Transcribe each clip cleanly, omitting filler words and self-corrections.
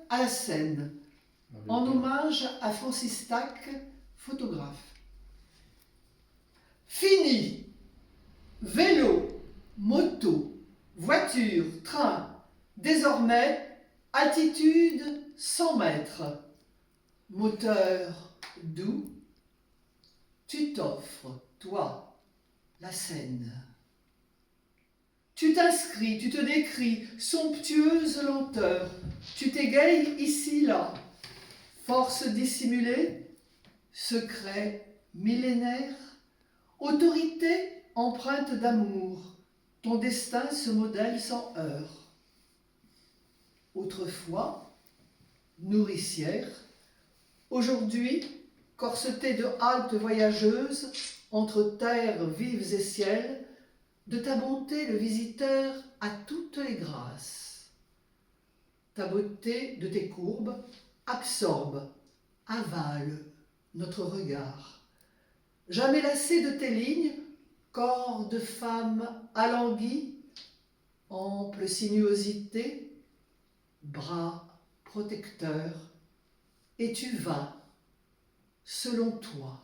à la Seine, en hommage à Francis Stack, photographe. Fini. Vélo, moto, voiture, train. Désormais, altitude 100 mètres. Moteur doux. Tu t'offres, toi, la Seine. Tu t'inscris, tu te décris, somptueuse lenteur. Tu t'égayes ici, là. Force dissimulée, secret millénaire, autorité empreinte d'amour. Ton destin se modèle sans heurts. Autrefois, nourricière, aujourd'hui, corsetée de haltes voyageuses entre terres vives et ciel, de ta bonté le visiteur a toutes les grâces. Ta beauté de tes courbes absorbe, avale notre regard. Jamais lassé de tes lignes, corps de femme alangui, ample sinuosité, bras protecteurs, et tu vas, selon toi.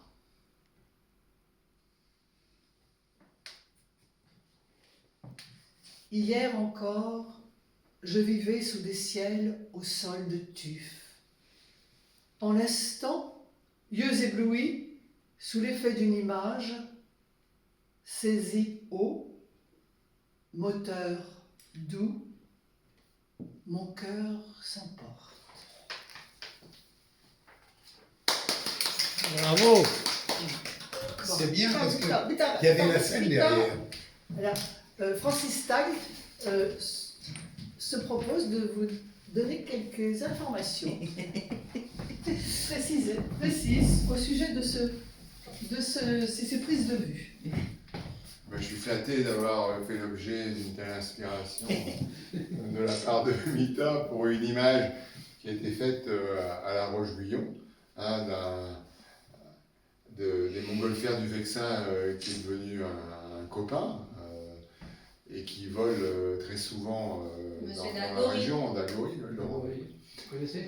Hier encore, je vivais sous des ciels au sol de tuf. En l'instant, yeux éblouis, sous l'effet d'une image, saisi haut, moteur doux, mon cœur s'emporte. Bravo. C'est bien parce qu'il y avait la scène derrière. Alors, Francis Stack se propose de vous donner quelques informations précises au sujet de ces prises de vue. Je suis flatté d'avoir fait l'objet d'une telle inspiration de la part de Mita pour une image qui a été faite à La Roche-Guyon, des montgolfières du Vexin qui est devenu un copain et qui vole très souvent dans la région d'Algory. Vous connaissez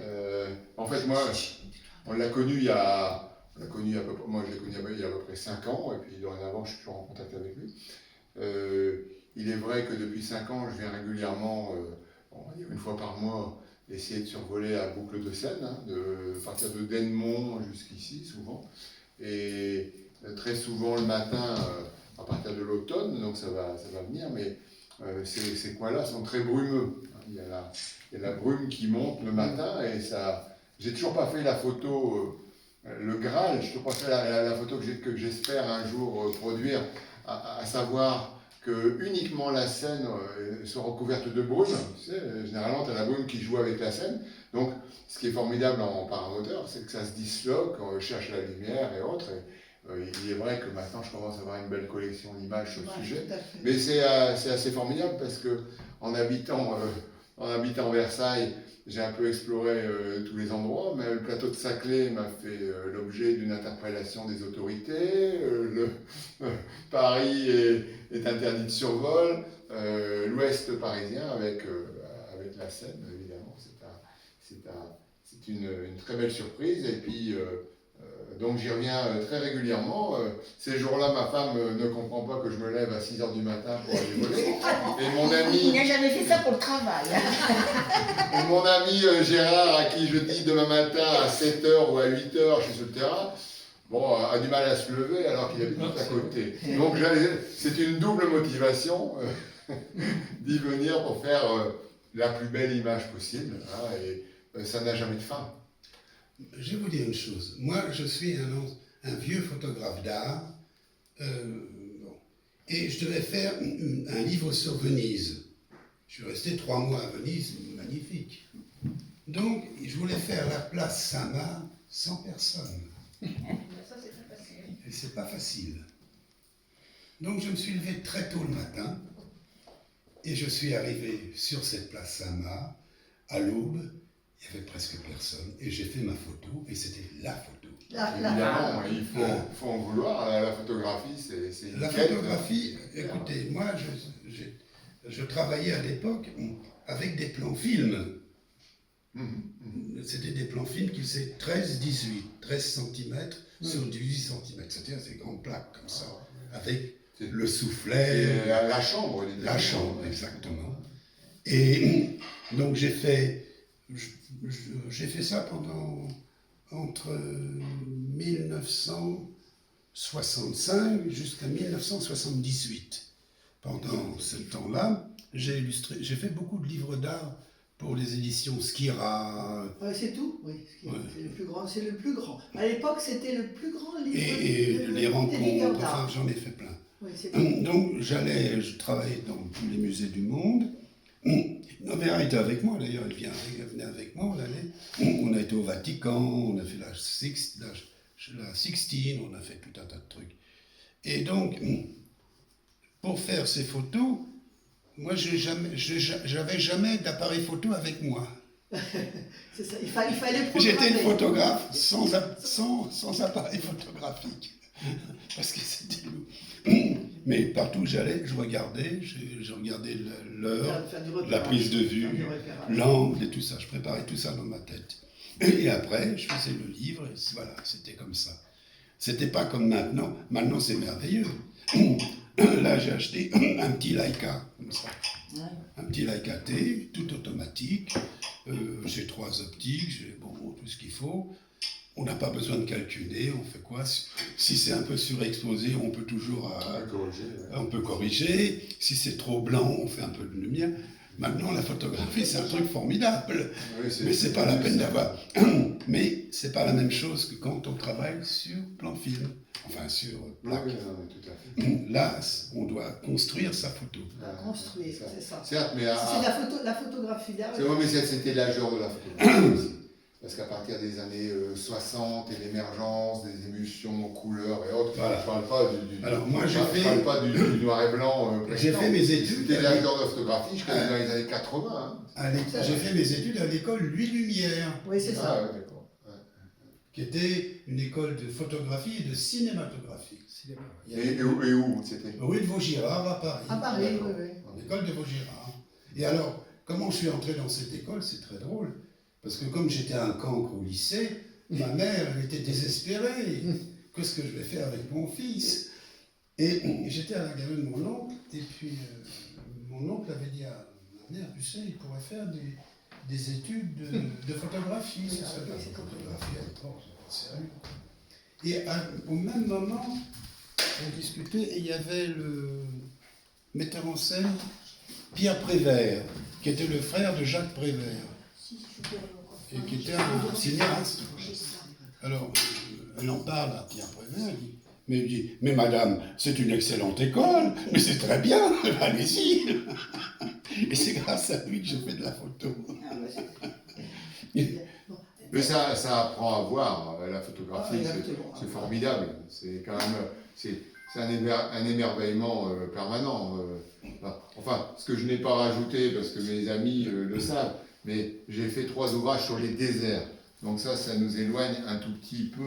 En fait, moi, on l'a connu il y a... moi, je l'ai connu il y a à peu près 5 ans, et puis dorénavant, je suis toujours en contact avec lui. Il est vrai que depuis 5 ans, je viens régulièrement, on va dire une fois par mois, essayer de survoler la boucle de Seine, de partir de Dennemont jusqu'ici, souvent. Et très souvent le matin, à partir de l'automne, donc ça va venir, mais ces coins-là sont très brumeux. Il y a la brume qui monte le matin, et ça... J'ai toujours pas fait la photo... le Graal, je te crois que c'est la photo que j'espère un jour produire, à savoir que uniquement la Seine soit recouverte de brume. Tu sais, généralement, tu as la brume qui joue avec la Seine. Donc, ce qui est formidable en paramoteur, c'est que ça se disloque, on cherche la lumière et autres. Et, il est vrai que maintenant, je commence à avoir une belle collection d'images sur le sujet. Mais c'est assez formidable parce que en habitant Versailles, j'ai un peu exploré tous les endroits, mais le plateau de Saclay m'a fait l'objet d'une interpellation des autorités. Paris est interdit de survol. L'ouest parisien avec la Seine, évidemment, c'est une très belle surprise. Et puis, donc j'y reviens très régulièrement. Ces jours-là, ma femme ne comprend pas que je me lève à 6h du matin pour aller voler. Et mon ami... Il n'a jamais fait ça pour le travail. Et mon ami Gérard, à qui je dis demain matin à 7h ou à 8h, je suis sur le terrain, bon, a du mal à se lever alors qu'il habite tout à côté. Donc c'est une double motivation d'y venir pour faire la plus belle image possible. Et ça n'a jamais de fin. Je vais vous dire une chose. Moi, je suis un vieux photographe d'art. Et je devais faire un livre sur Venise. Je suis resté 3 mois à Venise, magnifique. Donc, je voulais faire la place Saint-Marc sans personne. Ça, c'est très facile. Et c'est pas facile. Donc, je me suis levé très tôt le matin et je suis arrivé sur cette place Saint-Marc à l'aube. Il n'y avait presque personne et j'ai fait ma photo et c'était la photo. Évidemment, il faut en vouloir. La photographie, c'est une La quête. photographie, écoutez, moi, je travaillais à l'époque avec des plans films. C'était des plans films qui faisaient 13-18, 13 cm sur 18 cm. C'était ces grandes plaques comme ça, avec le soufflet. Et la chambre. La chambre, exactement. Et donc j'ai fait ça entre 1965 jusqu'à 1978. Pendant ce temps-là, j'ai fait beaucoup de livres d'art pour les éditions Skira. Ouais, c'est tout, oui. Ouais. C'est le plus grand. C'est le plus grand. À l'époque, c'était le plus grand livre. Et les d'éditeur rencontres, d'art. enfin j'en ai fait plein. Oui, c'est Donc je travaillais dans tous les musées du monde. Vera était avec moi d'ailleurs, elle venait avec moi, on allait. On a été au Vatican, on a fait la Sixtine, on a fait tout un tas de trucs. Et donc, pour faire ces photos, moi j'avais jamais d'appareil photo avec moi. C'est ça. Il fallait programmer. J'étais une photographe sans appareil photographique. Parce que c'était lourd. Mais partout où j'allais, je regardais l'heure, la prise de vue, l'angle et tout ça. Je préparais tout ça dans ma tête. Et après, je faisais le livre et voilà, c'était comme ça. C'était pas comme maintenant. Maintenant, c'est merveilleux. Là, j'ai acheté un petit Leica, comme ça. Un petit Leica T, tout automatique. J'ai 3 optiques, j'ai tout ce qu'il faut. On n'a pas besoin de calculer, on fait quoi? Si c'est un peu surexposé, on peut toujours on peut corriger. Si c'est trop blanc, on fait un peu de lumière. Maintenant, la photographie, c'est un truc formidable. Oui, mais c'est pas la peine d'avoir. Mais c'est pas la même chose que quand on travaille sur plan film, enfin sur plaque. Oui, tout à fait. Là, on doit construire sa photo. Construire, c'est ça. Certes, mais c'est la photographie d'art. C'est vrai, mais c'était l'âge d'or de la photographie aussi. Parce qu'à partir des années 60 et l'émergence des émulsions, couleurs et autres, voilà. Je ne parle pas du, pas du noir et blanc. J'ai fait mes études. C'était l'âge d'or de la photographie jusqu'à dans les années 80. Hein. J'ai fait mes études à l'école Louis Lumière. Oui, c'est ça. Ah, ouais, d'accord. Ouais. Qui était une école de photographie et de cinématographie. Et où c'était? Rue de Vaugirard à Paris. À Paris, oui. L'école de Vaugirard. Et alors, comment je suis entré dans cette école? C'est très drôle. Parce que comme j'étais un cancre au lycée, ma mère, elle était désespérée. Qu'est-ce que je vais faire avec mon fils? Et j'étais à la galerie de mon oncle, et puis mon oncle avait dit à ma mère, tu sais, il pourrait faire des études de photographie. C'est ça, la photographie à l'époque, c'est pas sérieux. Et au même moment, on discutait, et il y avait le metteur en scène Pierre Prévert, qui était le frère de Jacques Prévert. Et qui était un cinéaste. Alors, elle en parle à Pierre Prévert, elle dit, mais madame, c'est une excellente école, mais c'est très bien, allez-y. Et c'est grâce à lui que je fais de la photo. Mais ça apprend à voir, la photographie, c'est formidable. C'est quand même, c'est un émerveillement permanent. Enfin, ce que je n'ai pas rajouté, parce que mes amis le savent, mais j'ai fait 3 ouvrages sur les déserts. Donc ça nous éloigne un tout petit peu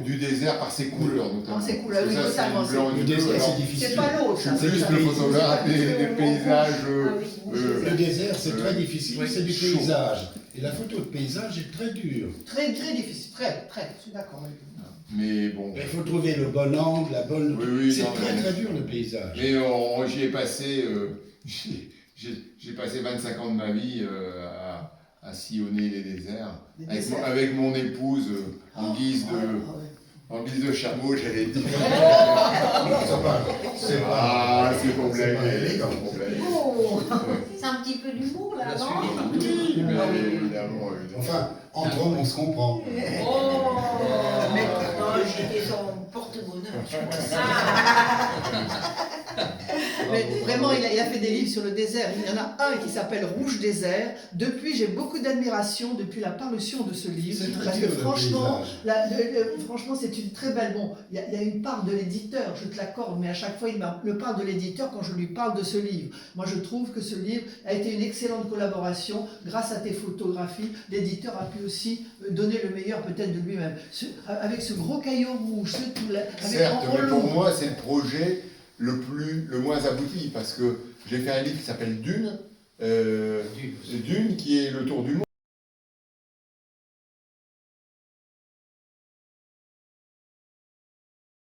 du désert par ses couleurs, notamment. Par ses couleurs, oui, notamment. Le désert, c'est difficile. C'est pas l'eau, ça. Je suis plus le photographe des paysages. Le désert, c'est très difficile, c'est du paysage. Et la photo de paysage est très dure. Très, très difficile, très, je suis d'accord. Mais bon. Il faut trouver le bon angle, la bonne... Oui, c'est très dur le paysage. Mais j'y ai passé... J'ai passé 25 ans de ma vie à sillonner les déserts. Avec mon épouse en guise de chameau, j'allais dire. C'est pour blaguer. C'est un petit peu d'humour là, non? Oui, mais évidemment. Enfin, entre hommes, on se comprend. Mais j'étais son porte-bonheur, je vois ça. Mais vraiment, il a fait des livres sur le désert. Il y en a un qui s'appelle Rouge désert. Depuis, j'ai beaucoup d'admiration depuis la parution de ce livre. Parce que franchement, franchement, c'est une très belle... Bon, il y a une part de l'éditeur, je te l'accorde, mais à chaque fois, il me parle de l'éditeur quand je lui parle de ce livre. Moi, je trouve que ce livre a été une excellente collaboration. Grâce à tes photographies, l'éditeur a pu aussi donner le meilleur peut-être de lui-même. Avec ce gros caillou rouge, certes, mais pour moi, c'est le projet le moins abouti, parce que j'ai fait un livre qui s'appelle Dune, Dune qui est le tour du monde.